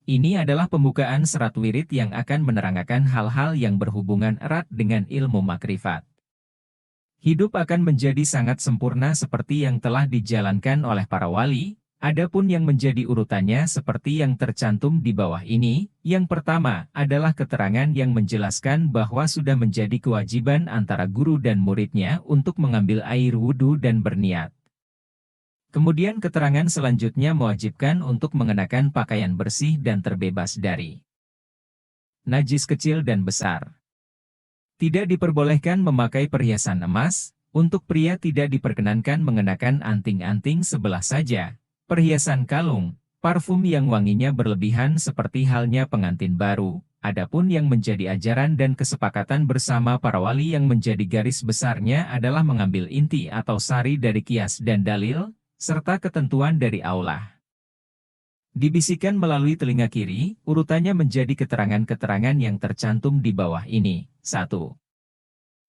Ini adalah pembukaan serat wirid yang akan menerangkan hal-hal yang berhubungan erat dengan ilmu makrifat. Hidup akan menjadi sangat sempurna seperti yang telah dijalankan oleh para wali. Adapun yang menjadi urutannya seperti yang tercantum di bawah ini. Yang pertama adalah keterangan yang menjelaskan bahwa sudah menjadi kewajiban antara guru dan muridnya untuk mengambil air wudhu dan berniat. Kemudian keterangan selanjutnya mewajibkan untuk mengenakan pakaian bersih dan terbebas dari najis kecil dan besar. Tidak diperbolehkan memakai perhiasan emas. Untuk pria tidak diperkenankan mengenakan anting-anting sebelah saja, perhiasan kalung, parfum yang wanginya berlebihan seperti halnya pengantin baru. Adapun yang menjadi ajaran dan kesepakatan bersama para wali yang menjadi garis besarnya adalah mengambil inti atau sari dari kias dan dalil, serta ketentuan dari Allah. Dibisikkan melalui telinga kiri, urutannya menjadi keterangan-keterangan yang tercantum di bawah ini. 1.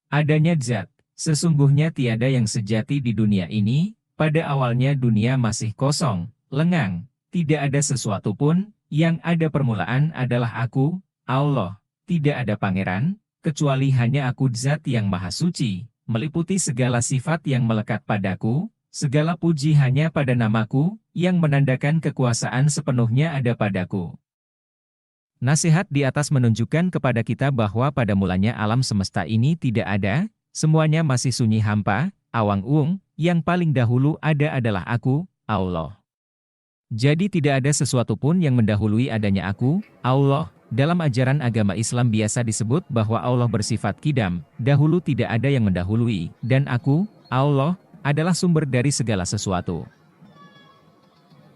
Adanya zat. Sesungguhnya tiada yang sejati di dunia ini. Pada awalnya dunia masih kosong, lengang, tidak ada sesuatu pun. Yang ada permulaan adalah Aku, Allah. Tidak ada pangeran, kecuali hanya Aku, zat yang maha suci, meliputi segala sifat yang melekat padaku. Segala puji hanya pada namaku, yang menandakan kekuasaan sepenuhnya ada padaku. Nasihat di atas menunjukkan kepada kita bahwa pada mulanya alam semesta ini tidak ada, semuanya masih sunyi hampa, awang-uung, yang paling dahulu ada adalah Aku, Allah. Jadi tidak ada sesuatu pun yang mendahului adanya Aku, Allah. Dalam ajaran agama Islam biasa disebut bahwa Allah bersifat kidam, dahulu tidak ada yang mendahului, dan Aku, Allah, adalah sumber dari segala sesuatu.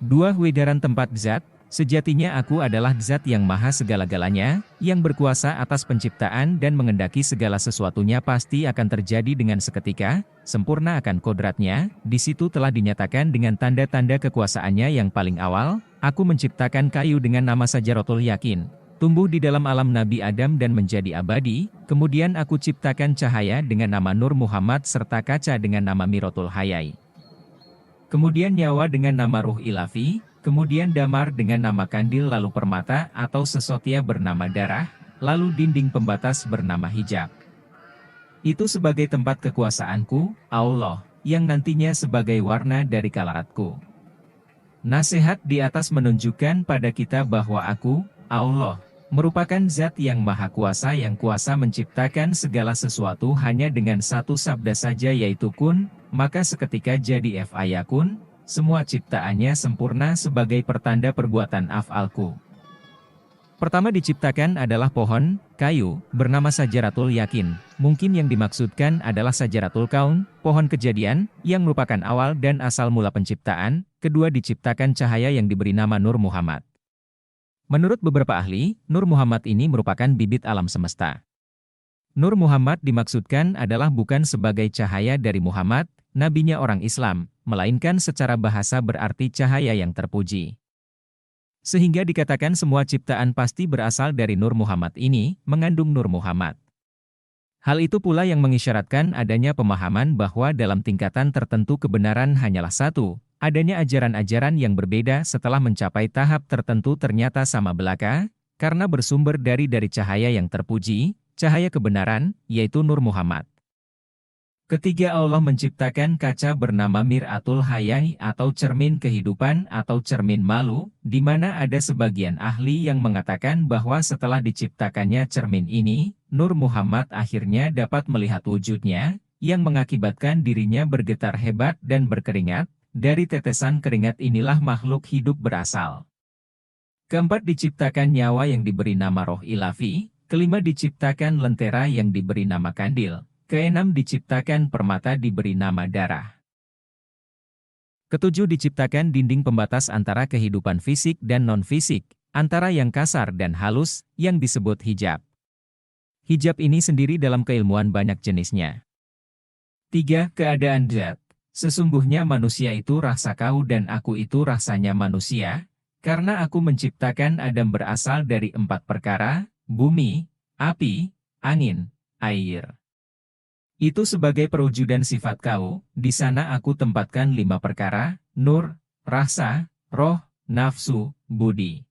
2. Wedaran tempat zat. Sejatinya Aku adalah zat yang maha segala-galanya, yang berkuasa atas penciptaan dan mengendaki segala sesuatunya pasti akan terjadi dengan seketika, sempurna akan kodratnya. Di situ telah dinyatakan dengan tanda-tanda kekuasaannya yang paling awal. Aku menciptakan kayu dengan nama Sajaratul Yakin, tumbuh di dalam alam Nabi Adam dan menjadi abadi. Kemudian Aku ciptakan cahaya dengan nama Nur Muhammad serta kaca dengan nama Miratul Hayai. Kemudian nyawa dengan nama Ruh Ilafi, kemudian damar dengan nama kandil, lalu permata atau sesotia bernama darah, lalu dinding pembatas bernama hijab. Itu sebagai tempat kekuasaanku, Allah, yang nantinya sebagai warna dari kalaratku. Nasihat di atas menunjukkan pada kita bahwa Aku, Allah, merupakan zat yang maha kuasa yang kuasa menciptakan segala sesuatu hanya dengan satu sabda saja yaitu kun, maka seketika jadi fayakun, semua ciptaannya sempurna sebagai pertanda perbuatan af'alku. Pertama diciptakan adalah pohon, kayu, bernama Sajaratul Yakin. Mungkin yang dimaksudkan adalah Sajaratul Kaun, pohon kejadian, yang merupakan awal dan asal mula penciptaan. Kedua diciptakan cahaya yang diberi nama Nur Muhammad. Menurut beberapa ahli, Nur Muhammad ini merupakan bibit alam semesta. Nur Muhammad dimaksudkan adalah bukan sebagai cahaya dari Muhammad, nabinya orang Islam, melainkan secara bahasa berarti cahaya yang terpuji. Sehingga dikatakan semua ciptaan pasti berasal dari Nur Muhammad ini, mengandung Nur Muhammad. Hal itu pula yang mengisyaratkan adanya pemahaman bahwa dalam tingkatan tertentu kebenaran hanyalah satu, adanya ajaran-ajaran yang berbeda setelah mencapai tahap tertentu ternyata sama belaka, karena bersumber dari cahaya yang terpuji, cahaya kebenaran, yaitu Nur Muhammad. Ketiga, Allah menciptakan kaca bernama Mir'atul Hayai atau cermin kehidupan atau cermin malu, di mana ada sebagian ahli yang mengatakan bahwa setelah diciptakannya cermin ini, Nur Muhammad akhirnya dapat melihat wujudnya, yang mengakibatkan dirinya bergetar hebat dan berkeringat. Dari tetesan keringat inilah makhluk hidup berasal. Keempat diciptakan nyawa yang diberi nama Roh Ilafi, kelima diciptakan lentera yang diberi nama kandil. Keenam diciptakan permata diberi nama darah. Ketujuh diciptakan dinding pembatas antara kehidupan fisik dan non-fisik, antara yang kasar dan halus, yang disebut hijab. Hijab ini sendiri dalam keilmuan banyak jenisnya. 3. Keadaan zat. Sesungguhnya manusia itu rasa kau dan aku itu rasanya manusia, karena aku menciptakan Adam berasal dari 4 perkara, bumi, api, angin, air. Itu sebagai perwujudan sifat kau, di sana aku tempatkan 5 perkara, nur, rasa, roh, nafsu, budi.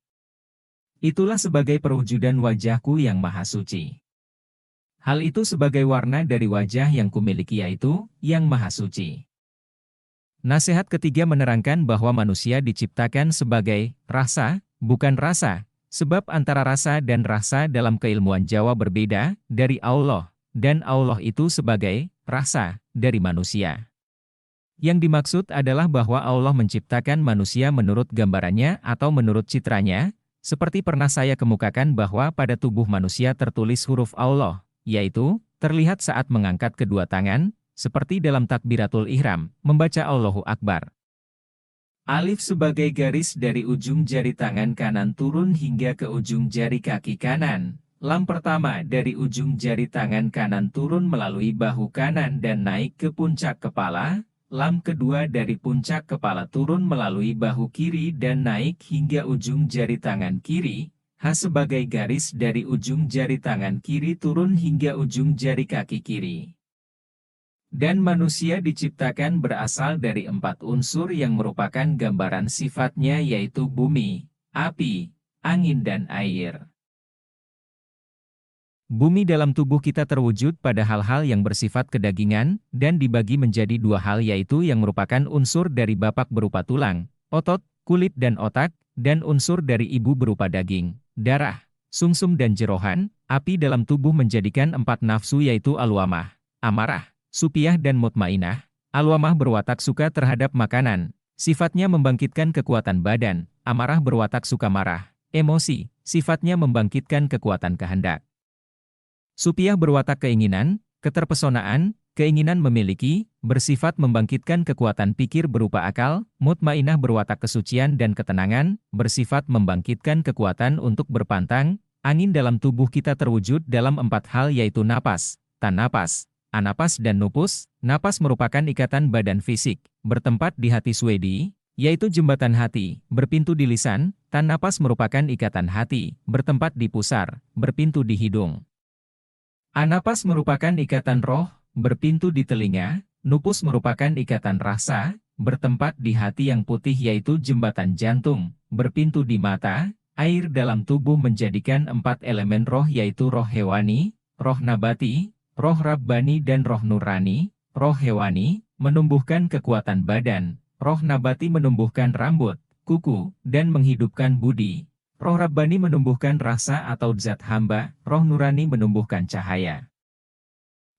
Itulah sebagai perwujudan wajahku yang maha suci. Hal itu sebagai warna dari wajah yang kumiliki yaitu, yang maha suci. Nasihat ketiga menerangkan bahwa manusia diciptakan sebagai rasa, bukan rasa, sebab antara rasa dan rasa dalam keilmuan Jawa berbeda dari Allah, dan Allah itu sebagai rasa dari manusia. Yang dimaksud adalah bahwa Allah menciptakan manusia menurut gambarannya atau menurut citranya, seperti pernah saya kemukakan bahwa pada tubuh manusia tertulis huruf Allah, yaitu, terlihat saat mengangkat kedua tangan, seperti dalam takbiratul ihram, membaca Allahu Akbar. Alif sebagai garis dari ujung jari tangan kanan turun hingga ke ujung jari kaki kanan. Lam pertama dari ujung jari tangan kanan turun melalui bahu kanan dan naik ke puncak kepala. Lam kedua dari puncak kepala turun melalui bahu kiri dan naik hingga ujung jari tangan kiri. H sebagai garis dari ujung jari tangan kiri turun hingga ujung jari kaki kiri. Dan manusia diciptakan berasal dari 4 unsur yang merupakan gambaran sifatnya yaitu bumi, api, angin dan air. Bumi dalam tubuh kita terwujud pada hal-hal yang bersifat kedagingan, dan dibagi menjadi 2 hal yaitu yang merupakan unsur dari bapak berupa tulang, otot, kulit dan otak, dan unsur dari ibu berupa daging, darah, sumsum dan jerohan. Api dalam tubuh menjadikan 4 nafsu yaitu alwamah, amarah, supiah dan mutmainah. Alwamah berwatak suka terhadap makanan, sifatnya membangkitkan kekuatan badan. Amarah berwatak suka marah, emosi, sifatnya membangkitkan kekuatan kehendak. Supiah berwatak keinginan, keterpesonaan, keinginan memiliki, bersifat membangkitkan kekuatan pikir berupa akal. Mutmainah berwatak kesucian dan ketenangan, bersifat membangkitkan kekuatan untuk berpantang. Angin dalam tubuh kita terwujud dalam 4 hal yaitu napas, tan napas, anapas dan nupus. Napas merupakan ikatan badan fisik, bertempat di hati swedi, yaitu jembatan hati, berpintu di lisan. Tan napas merupakan ikatan hati, bertempat di pusar, berpintu di hidung. Anapas merupakan ikatan roh, berpintu di telinga. Nupus merupakan ikatan rasa, bertempat di hati yang putih yaitu jembatan jantung, berpintu di mata. Air dalam tubuh menjadikan 4 elemen roh yaitu roh hewani, roh nabati, roh rabbani dan roh nurani. Roh hewani menumbuhkan kekuatan badan, roh nabati menumbuhkan rambut, kuku, dan menghidupkan budi. Roh rabbani menumbuhkan rasa atau zat hamba, roh nurani menumbuhkan cahaya.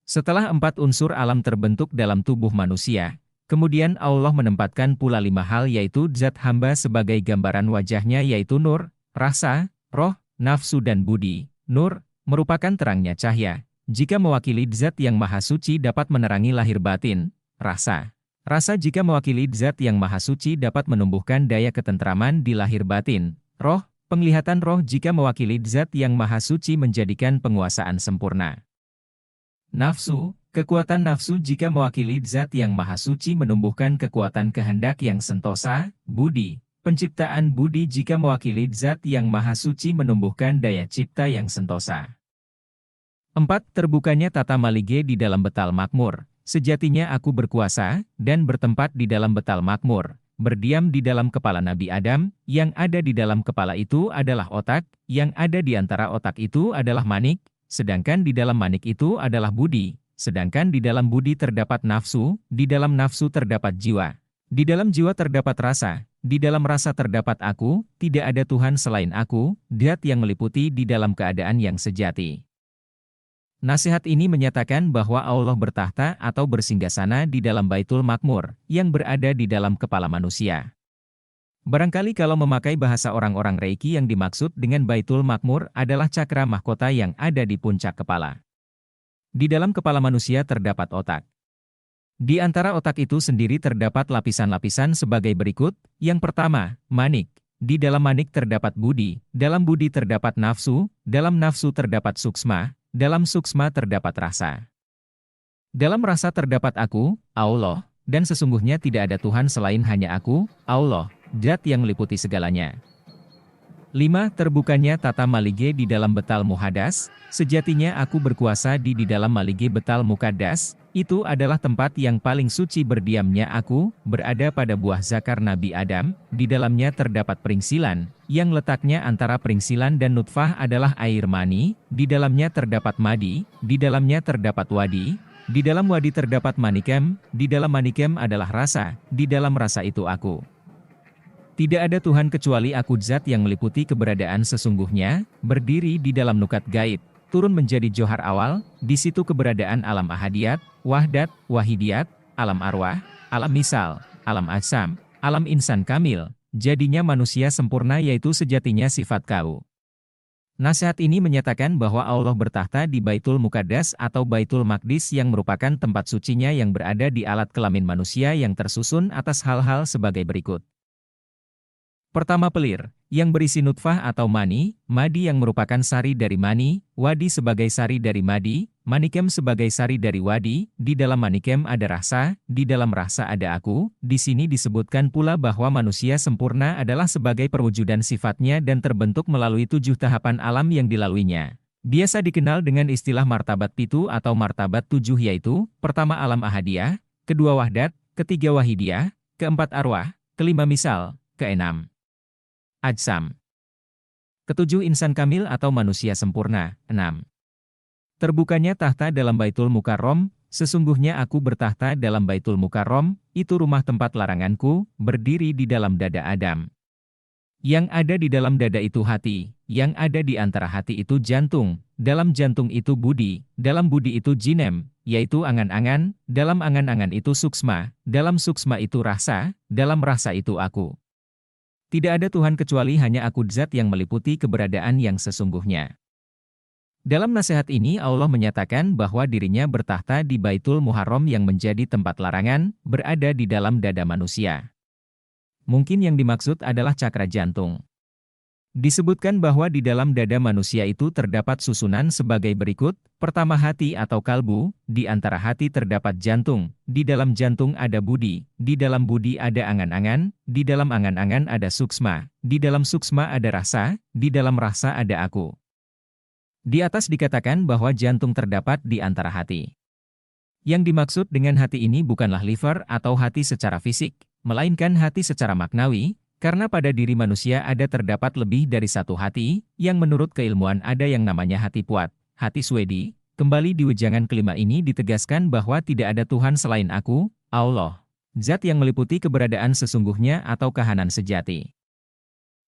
Setelah 4 unsur alam terbentuk dalam tubuh manusia, kemudian Allah menempatkan pula 5 hal yaitu zat hamba sebagai gambaran wajahnya yaitu nur, rasa, roh, nafsu dan budi. Nur merupakan terangnya cahaya. Jika mewakili zat yang maha suci dapat menerangi lahir batin. Rasa jika mewakili zat yang maha suci dapat menumbuhkan daya ketentraman di lahir batin. Roh, penglihatan roh jika mewakili zat yang maha suci menjadikan penguasaan sempurna. Nafsu, kekuatan nafsu jika mewakili zat yang maha suci menumbuhkan kekuatan kehendak yang sentosa. Budi, penciptaan budi jika mewakili zat yang maha suci menumbuhkan daya cipta yang sentosa. 4. Terbukanya tata malige di dalam betal makmur. Sejatinya aku berkuasa, dan bertempat di dalam betal makmur. Berdiam di dalam kepala Nabi Adam, yang ada di dalam kepala itu adalah otak, yang ada di antara otak itu adalah manik, sedangkan di dalam manik itu adalah budi, sedangkan di dalam budi terdapat nafsu, di dalam nafsu terdapat jiwa. Di dalam jiwa terdapat rasa, di dalam rasa terdapat aku, tidak ada Tuhan selain aku, zat yang meliputi di dalam keadaan yang sejati. Nasihat ini menyatakan bahwa Allah bertahta atau bersinggasana di dalam Baitul Makmur, yang berada di dalam kepala manusia. Barangkali kalau memakai bahasa orang-orang Reiki yang dimaksud dengan Baitul Makmur adalah cakra mahkota yang ada di puncak kepala. Di dalam kepala manusia terdapat otak. Di antara otak itu sendiri terdapat lapisan-lapisan sebagai berikut. Yang pertama, manik. Di dalam manik terdapat budi, dalam budi terdapat nafsu, dalam nafsu terdapat suksma, dalam suksma terdapat rasa. Dalam rasa terdapat aku, Allah, dan sesungguhnya tidak ada Tuhan selain hanya aku, Allah, zat yang meliputi segalanya. 5. Terbukanya tata malige di dalam betal muhadas. Sejatinya aku berkuasa di dalam malige betal mukadas. Itu adalah tempat yang paling suci berdiamnya aku, berada pada buah zakar Nabi Adam, di dalamnya terdapat peringsilan, yang letaknya antara peringsilan dan nutfah adalah air mani, di dalamnya terdapat madi, di dalamnya terdapat wadi, di dalam wadi terdapat manikem, di dalam manikem adalah rasa, di dalam rasa itu aku. Tidak ada Tuhan kecuali aku zat yang meliputi keberadaan sesungguhnya, berdiri di dalam nukat gaib. Turun menjadi johar awal, di situ keberadaan alam ahadiyat, wahdat, wahidiyat, alam arwah, alam misal, alam ajsam, alam insan kamil, jadinya manusia sempurna yaitu sejatinya sifat kau. Nasihat ini menyatakan bahwa Allah bertahta di Baitul Muqaddas atau Baitul Maqdis yang merupakan tempat sucinya yang berada di alat kelamin manusia yang tersusun atas hal-hal sebagai berikut. Pertama pelir, yang berisi nutfah atau mani, madi yang merupakan sari dari mani, wadi sebagai sari dari madi, manikem sebagai sari dari wadi, di dalam manikem ada rasa, di dalam rasa ada aku. Di sini disebutkan pula bahwa manusia sempurna adalah sebagai perwujudan sifatnya dan terbentuk melalui 7 tahapan alam yang dilaluinya. Biasa dikenal dengan istilah martabat pitu atau martabat 7 yaitu, pertama alam ahadiyah, kedua wahdat, ketiga wahidiyah, keempat arwah, kelima misal, keenam ajsam. Ketujuh insan kamil atau manusia sempurna. 6. Terbukanya tahta dalam Baitul Mukarrom, sesungguhnya aku bertahta dalam Baitul Mukarrom, itu rumah tempat laranganku, berdiri di dalam dada Adam. Yang ada di dalam dada itu hati, yang ada di antara hati itu jantung, dalam jantung itu budi, dalam budi itu jinem, yaitu angan-angan, dalam angan-angan itu suksma, dalam suksma itu rasa, dalam rasa itu aku. Tidak ada Tuhan kecuali hanya aku zat yang meliputi keberadaan yang sesungguhnya. Dalam nasihat ini Allah menyatakan bahwa dirinya bertahta di Baitul Muharram yang menjadi tempat larangan, berada di dalam dada manusia. Mungkin yang dimaksud adalah cakra jantung. Disebutkan bahwa di dalam dada manusia itu terdapat susunan sebagai berikut, pertama hati atau kalbu, di antara hati terdapat jantung, di dalam jantung ada budi, di dalam budi ada angan-angan, di dalam angan-angan ada suksma, di dalam suksma ada rasa, di dalam rasa ada aku. Di atas dikatakan bahwa jantung terdapat di antara hati. Yang dimaksud dengan hati ini bukanlah liver atau hati secara fisik, melainkan hati secara maknawi, karena pada diri manusia ada terdapat lebih dari satu hati, yang menurut keilmuan ada yang namanya hati puat, hati swedi. Kembali di wejangan kelima ini ditegaskan bahwa tidak ada Tuhan selain aku, Allah, zat yang meliputi keberadaan sesungguhnya atau kahanan sejati.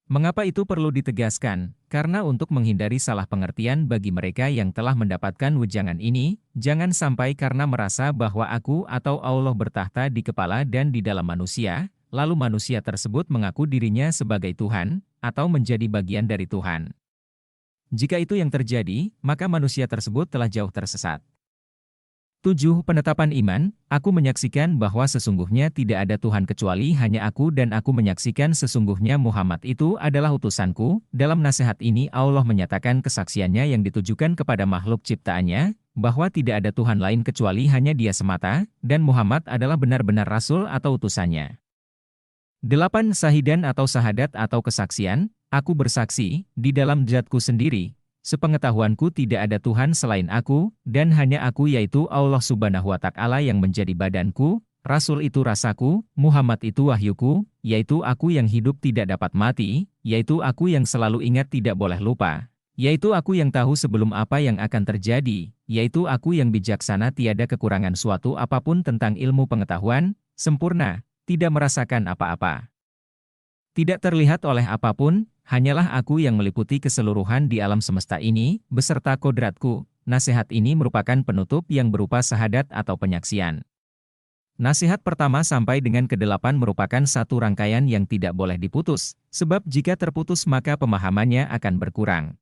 Mengapa itu perlu ditegaskan? Karena untuk menghindari salah pengertian bagi mereka yang telah mendapatkan wejangan ini, jangan sampai karena merasa bahwa aku atau Allah bertahta di kepala dan di dalam manusia, lalu manusia tersebut mengaku dirinya sebagai Tuhan, atau menjadi bagian dari Tuhan. Jika itu yang terjadi, maka manusia tersebut telah jauh tersesat. 7. Penetapan iman, aku menyaksikan bahwa sesungguhnya tidak ada Tuhan kecuali hanya aku dan aku menyaksikan sesungguhnya Muhammad itu adalah utusanku. Dalam nasihat ini Allah menyatakan kesaksiannya yang ditujukan kepada makhluk ciptaannya, bahwa tidak ada Tuhan lain kecuali hanya Dia semata, dan Muhammad adalah benar-benar Rasul atau utusannya. 8. Sahidan atau sahadat atau kesaksian, aku bersaksi, di dalam zatku sendiri, sepengetahuanku tidak ada Tuhan selain aku, dan hanya aku yaitu Allah Subhanahu wa Ta'ala yang menjadi badanku, Rasul itu rasaku, Muhammad itu wahyuku, yaitu aku yang hidup tidak dapat mati, yaitu aku yang selalu ingat tidak boleh lupa, yaitu aku yang tahu sebelum apa yang akan terjadi, yaitu aku yang bijaksana tiada kekurangan suatu apapun tentang ilmu pengetahuan, sempurna, tidak merasakan apa-apa. Tidak terlihat oleh apapun, hanyalah aku yang meliputi keseluruhan di alam semesta ini, beserta kodratku. Nasihat ini merupakan penutup yang berupa sahadat atau penyaksian. Nasihat pertama sampai dengan ke-8 merupakan satu rangkaian yang tidak boleh diputus, sebab jika terputus maka pemahamannya akan berkurang.